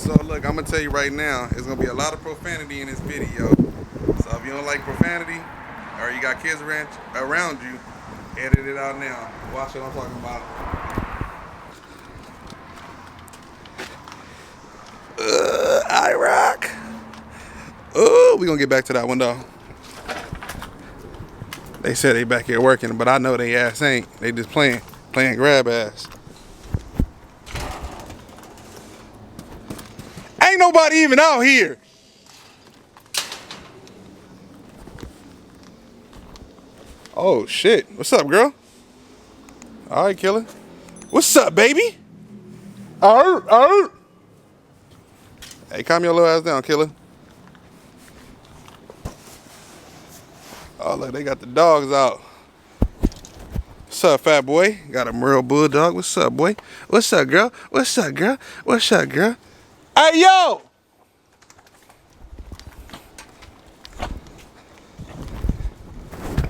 So look, I'm gonna tell you right now, there's gonna be a lot of profanity in this video. So if you don't like profanity, or you got kids around you, edit it out now. Watch what I'm talking about. Iroc. Oh, we gonna get back to that one though. They said they back here working, but I know they ass ain't. They just playing grab ass. Ain't nobody even out here. Oh shit. What's up, girl? All right, killer. What's up, baby? Hey, calm your little ass down, killer. Oh, look, they got the dogs out. What's up, fat boy? Got a Merle Bulldog. What's up, boy? What's up, girl? What's up, girl? What's up, girl? Hey, yo!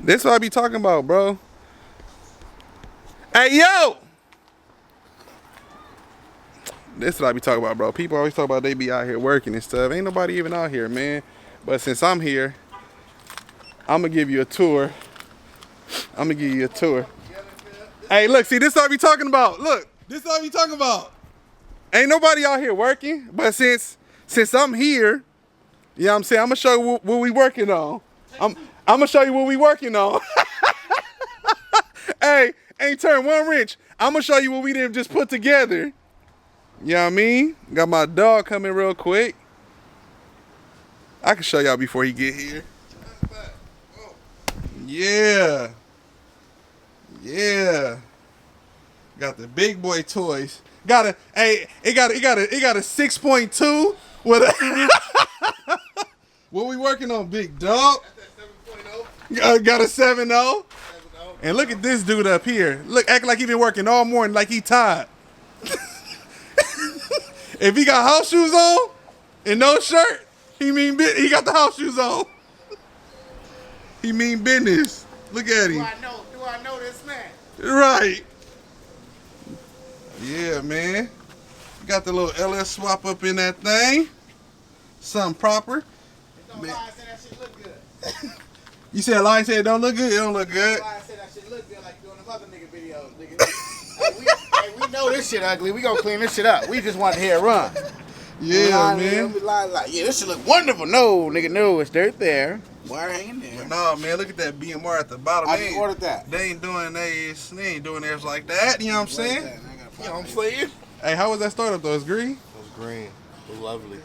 This what I be talking about, bro. Hey, yo! This is what I be talking about, bro. People always talk about they be out here working and stuff. Ain't nobody even out here, man. But since I'm here, I'm gonna give you a tour. Hey, look, see, this is what I be talking about. Look, this is what I be talking about. Ain't nobody out here working, but since I'm here, you know what I'm saying, I'm gonna show you what we working on. I'm gonna show you what we working on. Hey, ain't turn one wrench. I'm gonna show you what we didn't just put together. You know what I mean? Got my dog coming real quick. I can show y'all before he get here. Yeah. Yeah. Got the big boy toys. Got a 6.2 with a what we working on, big dog? That's that 7.0. Got a 7.0. And look at this dude up here. Look, acting like he been working all morning like he tired. If he got house shoes on and no shirt, he got the house shoes on. He mean business. Look at him. Do I know this man? Right. Yeah, man. Got the little LS swap up in that thing. Something proper. Don't lie and say that shit look good. You said Lion said it don't look good? It don't look good. Lie and say that shit look good like you doing them other nigga videos, nigga. we know this shit ugly. We gonna clean this shit up. We just want to hear it run. Yeah, man. We lie like, yeah, this shit look wonderful. No, nigga, no, it's dirt there. Wire hanging there. But no, man, look at that BMR at the bottom. I just ordered that. They ain't doing theirs. They ain't doing theirs like that. You know what I'm saying? You know what I'm saying? Hey, how was that startup though? It's green? It was green. It was lovely.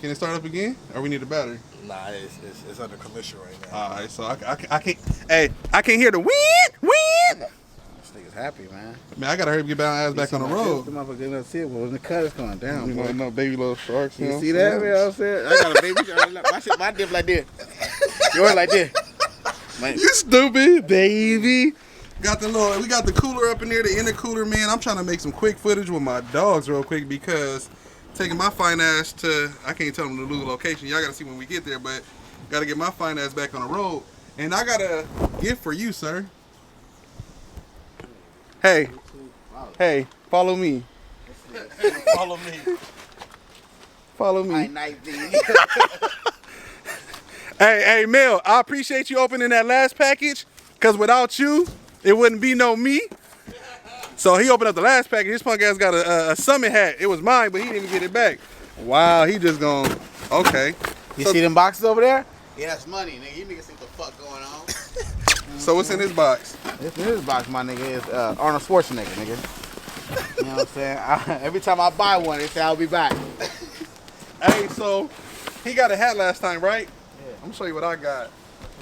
Can it start up again? Or we need a battery? Nah, it's under commission right now. Alright, so I can't. Hey, I can't hear the wind. This nigga's happy, man. Man, I gotta hurry up and get my ass back on the road. The motherfucker gonna see it when the cut is going down. You Boy. know, baby little sharks. You see that? You know what I'm saying? I got a baby shark. My dip like this. Yours like this. Man. You stupid, baby. We got the cooler up in there, the intercooler, man. I'm trying to make some quick footage with my dogs real quick because taking my fine ass to, I can't tell them the new location. Y'all gotta see when we get there, but gotta get my fine ass back on the road. And I got a gift for you, sir. Hey, follow me. Follow me. Follow me. Nice Hey, Mel, I appreciate you opening that last package, because without you, it wouldn't be no me. So he opened up the last package. His punk ass got a summit hat. It was mine, but he didn't even get it back. Wow, he just gone, okay. You see them boxes over there? Yeah, that's money, nigga. You niggas see what the fuck going on. So what's in this box? This box, my nigga, is Arnold Schwarzenegger, nigga. You know what I'm saying? Every time I buy one, they say I'll be back. Hey, so he got a hat last time, right? Yeah. I'm gonna show you what I got.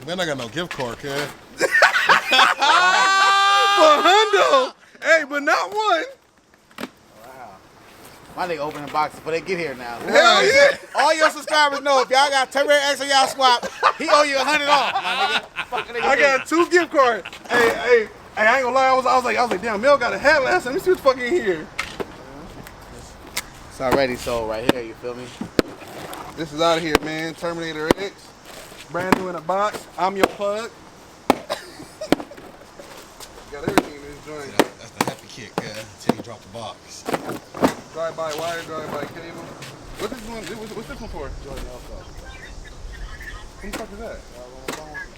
Man, I got no gift card, kid. For $100. Hey, but not one. Wow. My nigga opening boxes before they get here now. Hell yeah. All your subscribers know if y'all got Terminator X on y'all swap, he owe you $100 off, my nigga. Fucking nigga I got 2 gift cards. Hey, I ain't gonna lie. I was like, damn, Mel got a hat last time. Let me see what's fucking in here. It's already sold right here, you feel me? This is out of here, man. Terminator X. Brand new in a box. I'm your plug. Got everything in this joint. That's the happy kick, yeah, until you drop the box. Drive-by wire, drive-by cable. What's this one? What's this one for? Who the fuck is that?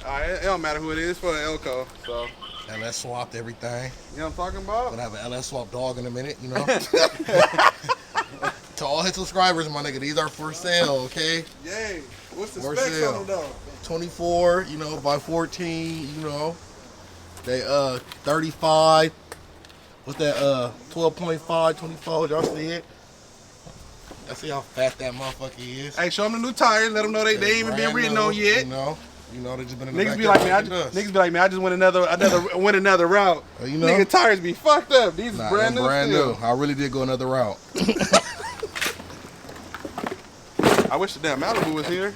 Alright, it don't matter who it is, for an Elko. So LS swapped everything. you know what I'm talking about? Gonna have an LS swap dog in a minute, you know. To all his subscribers, my nigga, these are for sale, okay? Yay. What's the For specs sale. on them though? 24, you know, by 14, you know. They 35. What's that 12.5, 24, y'all see it? Let's see how fat that motherfucker is. Hey, show them the new tires. Let them know they ain't even been written on yet. You know, they just been in the Niggas be like me. Niggas be like me. I just went another route. You know? Nigga tires be fucked up. These is brand new. Brand new. I really did go another route. I wish the damn Malibu was here.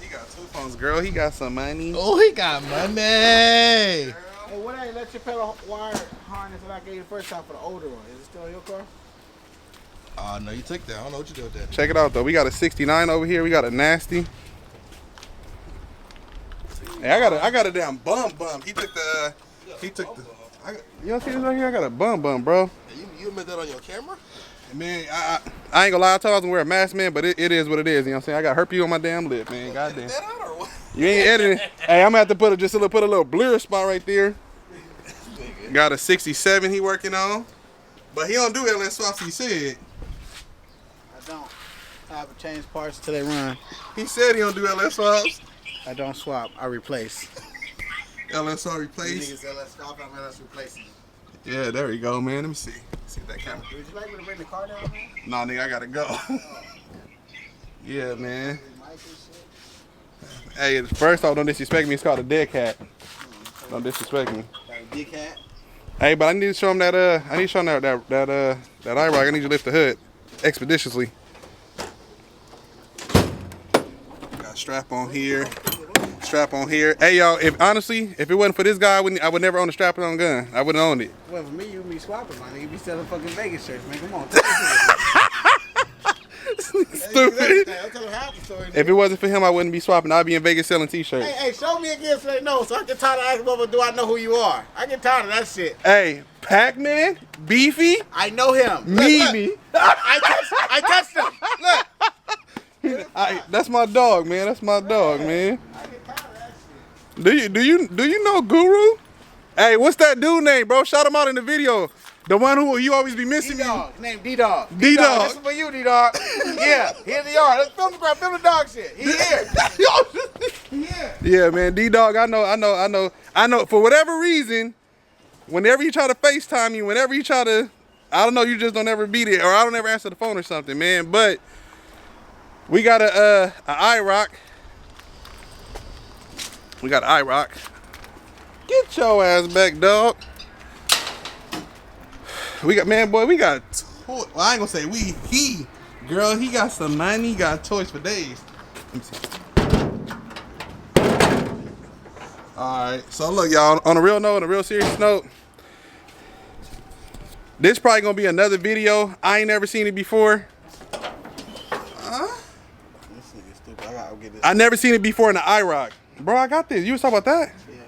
He got 2 phones, girl. He got some money. Oh, he got money. Hey, what that electric pedal wire harness that I gave you the first time for the older one? Is it still in your car? No, you took that. I don't know what you did with that. Check it out though. We got a 69 over here. We got a nasty. Hey, I got a damn bum. He took the. You don't see this right here? I got a bum, bro. You admit that on your camera? Man, I ain't gonna lie. I told I was gonna wear a mask, man, but it is what it is. You know what I'm saying? I got herpes on my damn lip, man. Goddamn. That out or what? You ain't editing. Hey, I'm gonna have to put a little blur spot right there. Got a 67 he working on, but he don't do LS swaps. He said. I don't. I have to change parts till they run. He said he don't do LS swaps. I don't swap. I replace. LS swap replace. Niggas LS swap. I'm LS replacing. Yeah, there we go, man. Let me see. See that camera. Would you like me to bring the car down, man? Nah, nigga, I gotta go. Yeah, man. Hey, first off, don't disrespect me. It's called a dead cat. Don't disrespect me. Got a big hat. Hey, but I need to show him that. I need to show him that Iroc. I need you to lift the hood expeditiously. Got a strap on here. Strap on here. Hey, y'all. If honestly, if it wasn't for this guy, I would never own a strap-on gun. I wouldn't own it. Well, for me, you be swapping, man. You be selling fucking Vegas shirts, man. Come on. Stupid. If it wasn't for him, I wouldn't be swapping. I'd be in Vegas selling t-shirts. Hey, show me again so they know. So I get tired of asking, well, do I know who you are? I get tired of that shit. Hey, Pacman, Beefy, I know him. me. I touched him. Look. That's my dog, man. That's my dog, man. I get tired of that shit. Do you know Guru? Hey, what's that dude name, bro? Shout him out in the video. The one who you always be missing me. D-Dog. His name D-Dog. D-Dog. This is for you, D-Dog. Yeah, here they are. Let's film the dog shit. He here. Yeah. Yeah, man. D-Dog, I know. For whatever reason, whenever you try to FaceTime me, whenever you try to, I don't know, you just don't ever be there, or I don't ever answer the phone or something, man. But we got a Iroc. We got an Iroc. Get your ass back, dog. We got, man, boy, we got, well, I ain't gonna say we, he got some money, he got toys for days. Let me see. Alright, so look, y'all, on a real note, on a real serious note, this probably gonna be another video. I ain't never seen it before. This nigga stupid. I gotta get this. I never seen it before in the Iroc. Bro, I got this. You was talking about that? Yeah.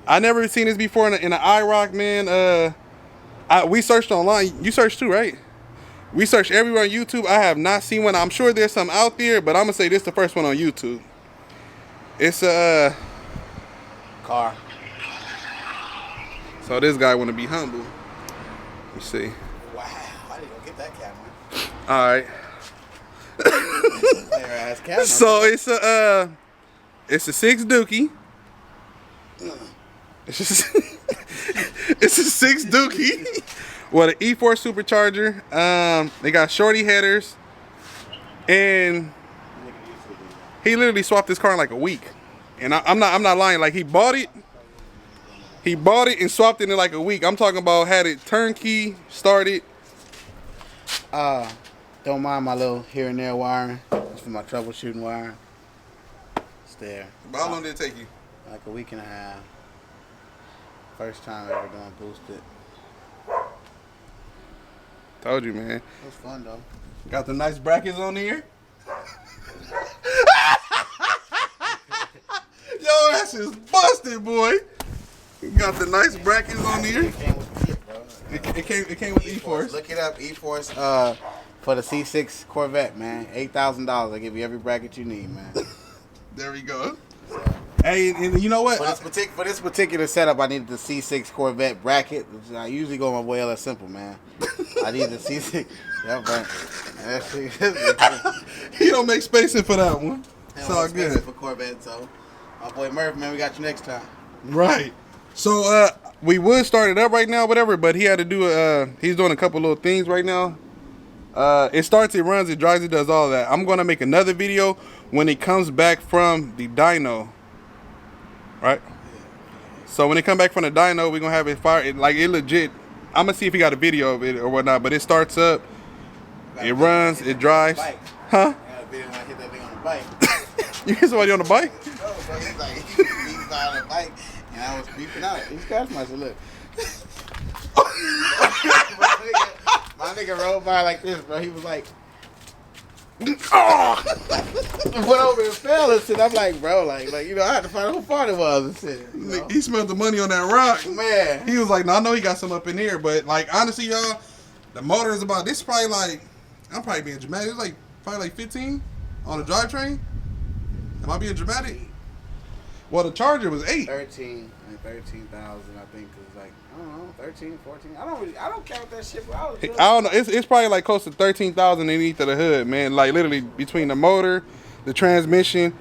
I never seen this before in the Iroc, man. We searched online. You searched too, right? We searched everywhere on YouTube. I have not seen one. I'm sure there's some out there, but I'm gonna say this is the first one on YouTube. It's a Car. So this guy want to be humble. Let me see. Wow. I didn't go get that camera. All right. Player ass camera. So it's a 6 Dookie. It's a 6 Dookie with an E4 supercharger. They got shorty headers, and he literally swapped this car in like a week. And I'm not lying. Like he bought it and swapped it in like a week. I'm talking about had it turnkey, started. Don't mind my little here and there wiring. It's for my troubleshooting wiring. It's there. But how long did it take you? Like a week and a half. First time ever doing boosted. Told you, man. It was fun though. Got the nice brackets on here. Yo, that's just busted, boy. Got the nice brackets on here. It came with the kit, bro. It came with E-Force. Look it up, E-Force. For the C6 Corvette, man, $8,000. I give you every bracket you need, man. There we go. Hey, and you know what? For this particular setup, I needed the C6 Corvette bracket. I usually go my way LS Simple, man. I need the C6. Yeah, but He don't make spacing for that one. It's all expensive good. for Corvette, so my boy Murph, man, we got you next time. Right. So we would start it up right now, whatever, but he had to do he's doing a couple little things right now. It starts, it runs, it drives, it does all that. I'm gonna make another video when it comes back from the dyno. Right? So when it come back from the dyno, we're gonna have it fire, like it legit. I'm gonna see if he got a video of it or whatnot, but it starts up, it runs, it drives. Huh? I got a video when I hit that thing on the bike. You hit somebody on the bike? No, bro, he's like, he's on the bike, and I was beeping out. He's got my look. My nigga rolled by like this, bro. He was like, oh! Went over and fell and shit. I'm like, bro, like you know, I had to find out who far it was and shit. You know? He smelled the money on that rock. Man. He was like, no, I know he got some up in here, but like honestly, y'all, the motor is about this is probably like, I'm probably being dramatic. It's like probably like 15 on the drivetrain. Am I being dramatic? Well, the Charger was 8. 13,000, I think, is like, I don't know, 13, 14. I don't count that shit. Bro. I don't know. It's probably like close to 13,000 underneath of the hood, man. Like literally between the motor, the transmission.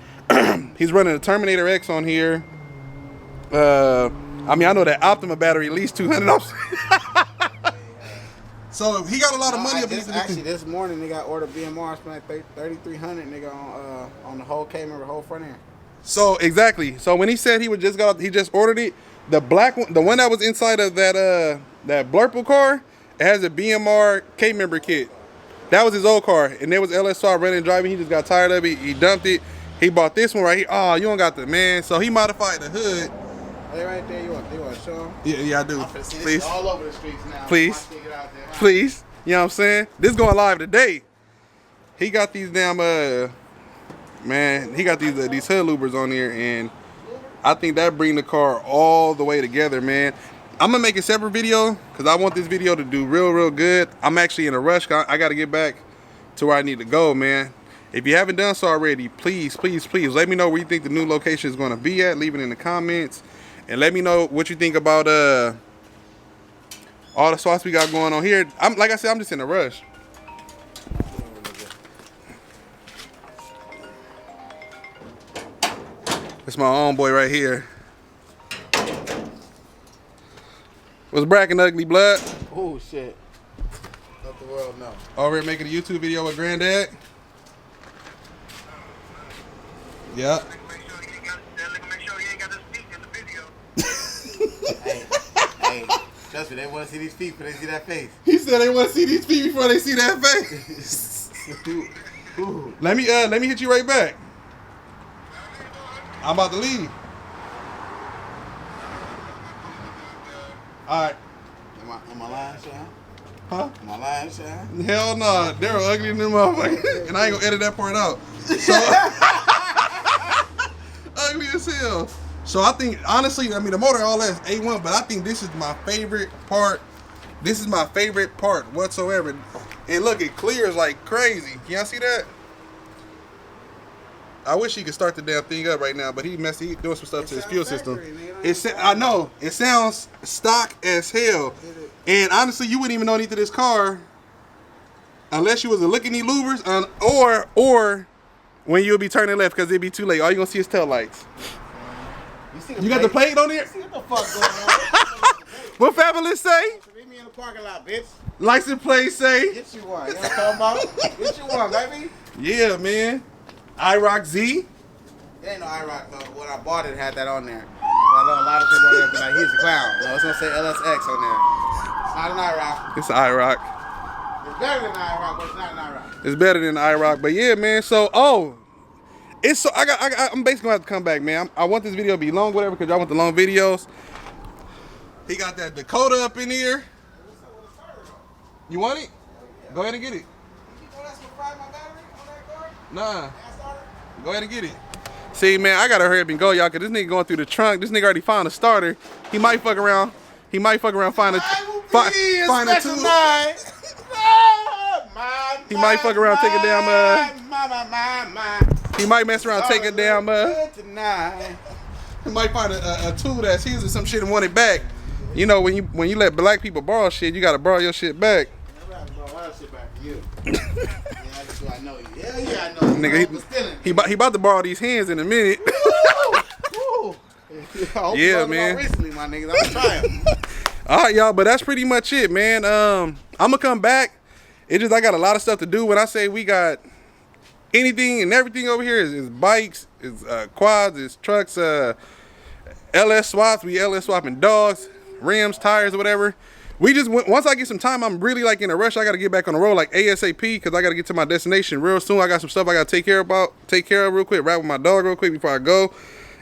He's running a Terminator X on here. I mean, I know that Optima battery at least 200. So he got a lot of money up in this. Actually, this morning they got ordered BMR, spent like 3,300, nigga, on the whole Cayman, the whole front end. So exactly. So when he said he just ordered it, the black one, the one that was inside of that Blurple car, it has a BMR K member kit. That was his old car, and there was LSR running and driving. He just got tired of it. He dumped it. He bought this one right here. Oh, you don't got the man. So he modified the hood. Are they right there? You want to show them? Yeah, I do. I'm finna see Please, this all over the streets now. Please. Get out there. Please. You know what I'm saying? This going live today. He got these damn man. He got these hood loopers on here, and I think that bring the car all the way together, man. I'm gonna make a separate video because I want this video to do real good. I'm actually in a rush. I got to get back to where I need to go, man. If you haven't done so already, please let me know where you think the new location is going to be at. Leave it in the comments, and let me know what you think about all the swaps we got going on here. Like I said, I'm just in a rush. It's my own boy right here. What's bracking, ugly blood? Oh shit. Let the world know. Over here making a YouTube video with Granddad. Yeah. Make sure you ain't got this feet in the video. hey, trust me, they want to see these feet before they see that face. He said they want to see these feet before they see that face. Ooh. Let me hit you right back. I'm about to leave. All right. Am I lying, Sean? Huh? Am I lying, Sean? Hell no. They're ugly in them motherfuckers. And I ain't gonna edit that part out. So ugly as hell. So I think, honestly, I mean, the motor all that's A1, but I think this is my favorite part. This is my favorite part whatsoever. And look, it clears like crazy. Can y'all see that? I wish he could start the damn thing up right now, but he doing some stuff to his fuel system. I know. It sounds stock as hell. And honestly, you wouldn't even know anything of this car unless you was a look at these louvers or when you'll be turning left because it'd be too late. All you gonna see is tail lights. You got the plate on there? See what the fuck going on? What Fabulous say? Meet me in the parking lot, bitch. License plate say? Get you one. You know what I'm talking about? Get you one, baby. Yeah, man. Iroc Z. It ain't no Iroc though. When I bought it, had that on there. I know a lot of people on there be like, he's a clown. No, it's gonna say LSX on there. It's not an Iroc. It's Iroc. It's better than an Iroc, but it's not an Iroc. It's better than Iroc, but yeah, man. So, it's so I'm basically gonna have to come back, man. I want this video to be long, whatever, because y'all want the long videos. He got that Dakota up in here. You want it? Go ahead and get it. Nah. Go ahead and get it. See, man, I gotta hurry up and go, y'all, cause this nigga going through the trunk. This nigga already found a starter. He might fuck around. He might fuck around find a find a tool. He might fuck around take a damn he might mess around take a damn he might find a tool that's his or some shit and want it back. You know, when you let black people borrow shit, you gotta borrow your shit back. I know you. Yeah, I know you. Nigga, he about to borrow these hands in a minute. Yeah, man. Recently, my niggas, I'm trying. All right, y'all, but that's pretty much it, man. I'm gonna come back. It just I got a lot of stuff to do. When I say we got anything and everything over here is bikes, is quads, is trucks, LS swaps. We LS swapping dogs, rims, tires, or whatever. We just once I get some time, I'm really like in a rush. I gotta get back on the road like ASAP because I gotta get to my destination real soon. I got some stuff I gotta take care of real quick. Ride with my dog real quick before I go.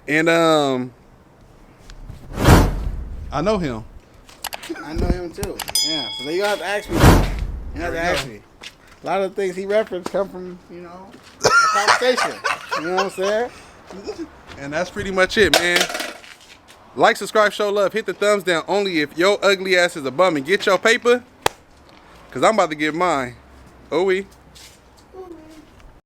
And I know him. I know him too. Yeah, so you have to ask me. You have to ask me. A lot of the things he referenced come from, you know, a conversation. You know what I'm saying? And that's pretty much it, man. Like, subscribe, show love. Hit the thumbs down only if your ugly ass is a bum and get your paper. Because I'm about to get mine. Oh, we.